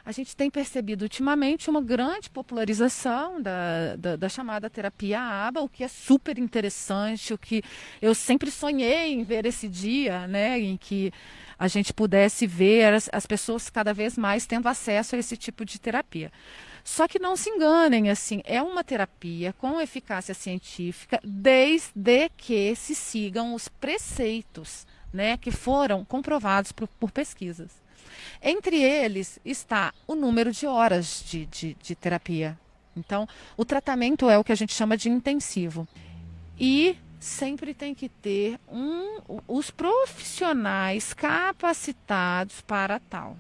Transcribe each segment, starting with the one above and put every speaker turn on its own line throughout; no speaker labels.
A gente tem percebido ultimamente uma grande popularização da chamada terapia ABA, o que é super interessante, o que eu sempre sonhei em ver esse dia, né, em que a gente pudesse ver as pessoas cada vez mais tendo acesso a esse tipo de terapia. Só que não se enganem, assim, é uma terapia com eficácia científica, desde que se sigam os preceitos, né, que foram comprovados por pesquisas. Entre eles está o número de horas de terapia. Então, o tratamento é o que a gente chama de intensivo. E sempre tem que ter os profissionais capacitados para tal.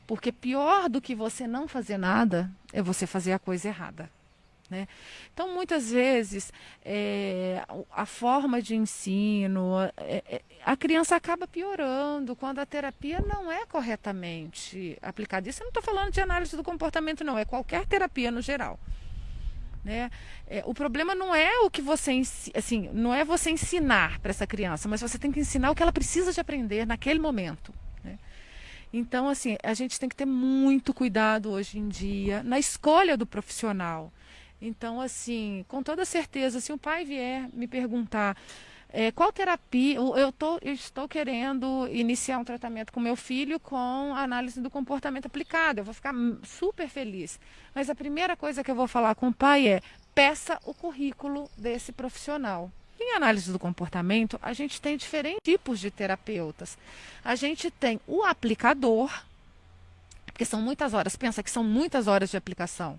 Porque pior do que você não fazer nada é você fazer a coisa errada. Né? Então, muitas vezes, a forma de ensino, a criança acaba piorando quando a terapia não é corretamente aplicada. Isso eu não estou falando de análise do comportamento, não, é qualquer terapia no geral. Né? O problema não é o que você assim, não é você ensinar para essa criança, mas você tem que ensinar o que ela precisa de aprender naquele momento. Né? Então, assim, a gente tem que ter muito cuidado hoje em dia na escolha do profissional. Então, assim, com toda certeza, se um pai vier me perguntar qual terapia, eu estou querendo iniciar um tratamento com meu filho com análise do comportamento aplicado, eu vou ficar super feliz. Mas a primeira coisa que eu vou falar com o pai é: peça o currículo desse profissional. Em análise do comportamento, a gente tem diferentes tipos de terapeutas. A gente tem o aplicador, porque são muitas horas, pensa que são muitas horas de aplicação.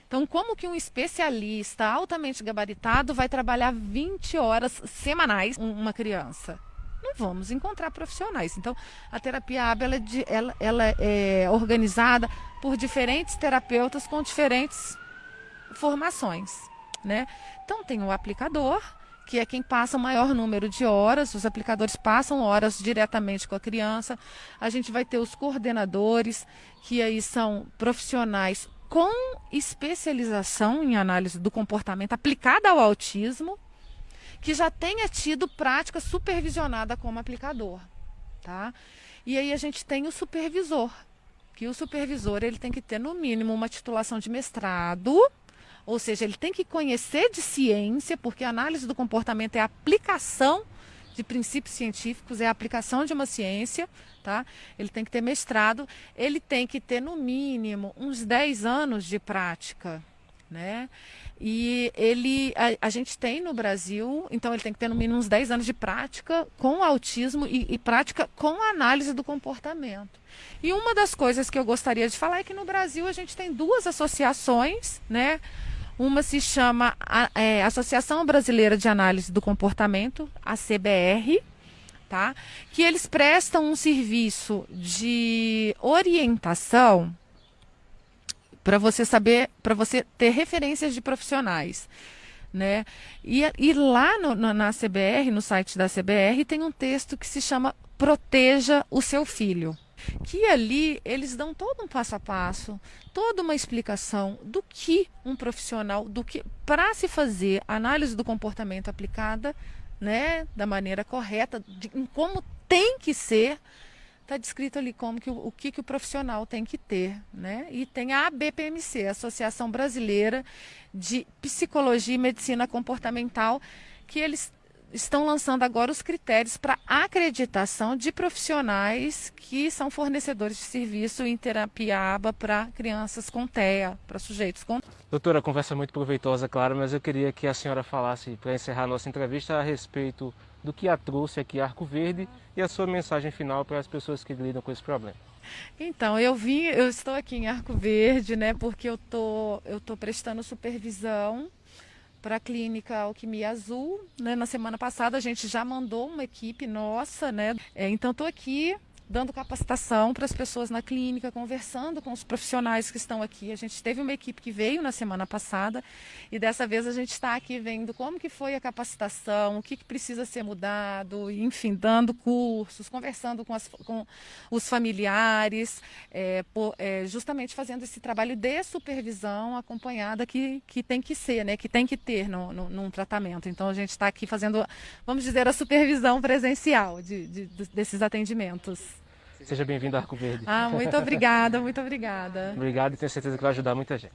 Então, como que um especialista altamente gabaritado vai trabalhar 20 horas semanais com uma criança? Não vamos encontrar profissionais. Então, a terapia ABA ela é organizada por diferentes terapeutas com diferentes formações. Né? Então, tem o aplicador, que é quem passa o maior número de horas, os aplicadores passam horas diretamente com a criança. A gente vai ter os coordenadores, que aí são profissionais com especialização em análise do comportamento aplicada ao autismo, que já tenha tido prática supervisionada como aplicador. Tá? E aí a gente tem o supervisor, que o supervisor ele tem que ter no mínimo uma titulação de mestrado, ou seja, ele tem que conhecer de ciência, porque a análise do comportamento é a aplicação de princípios científicos, é a aplicação de uma ciência, tá? Ele tem que ter mestrado, ele tem que ter no mínimo uns 10 anos de prática, né? E a gente tem no Brasil, então ele tem que ter no mínimo uns 10 anos de prática com autismo e prática com análise do comportamento. E uma das coisas que eu gostaria de falar é que no Brasil a gente tem duas associações, né? Uma se chama Associação Brasileira de Análise do Comportamento, a CBR, tá? Que eles prestam um serviço de orientação para você saber, para você ter referências de profissionais. Né? E lá na CBR, no site da CBR, tem um texto que se chama Proteja o Seu Filho. Que ali eles dão todo um passo a passo, toda uma explicação do que um profissional, do que para se fazer análise do comportamento aplicada, né, da maneira correta, em como tem que ser, está descrito ali como que o que o profissional tem que ter, né? E tem a ABPMC, Associação Brasileira de Psicologia e Medicina Comportamental, que eles estão lançando agora os critérios para acreditação de profissionais que são fornecedores de serviço em terapia ABA para crianças com TEA, para sujeitos com...
Doutora, a conversa é muito proveitosa, claro, mas eu queria que a senhora falasse, para encerrar a nossa entrevista, a respeito do que a trouxe aqui a Arco Verde e a sua mensagem final para as pessoas que lidam com esse problema.
Então, eu estou aqui em Arco Verde, né, porque eu tô prestando supervisão para a clínica Alquimia Azul, né? Na semana passada a gente já mandou uma equipe nossa, né? Então estou aqui dando capacitação para as pessoas na clínica, conversando com os profissionais que estão aqui. A gente teve uma equipe que veio na semana passada e dessa vez a gente está aqui vendo como que foi a capacitação, o que precisa ser mudado, enfim, dando cursos, conversando com os familiares, justamente fazendo esse trabalho de supervisão acompanhada que tem que ser, né, que tem que ter num tratamento. Então a gente está aqui fazendo, vamos dizer, a supervisão presencial desses atendimentos.
Seja bem-vindo a Arco Verde.
Ah, muito obrigada, muito obrigada.
Obrigado e tenho certeza que vai ajudar muita gente.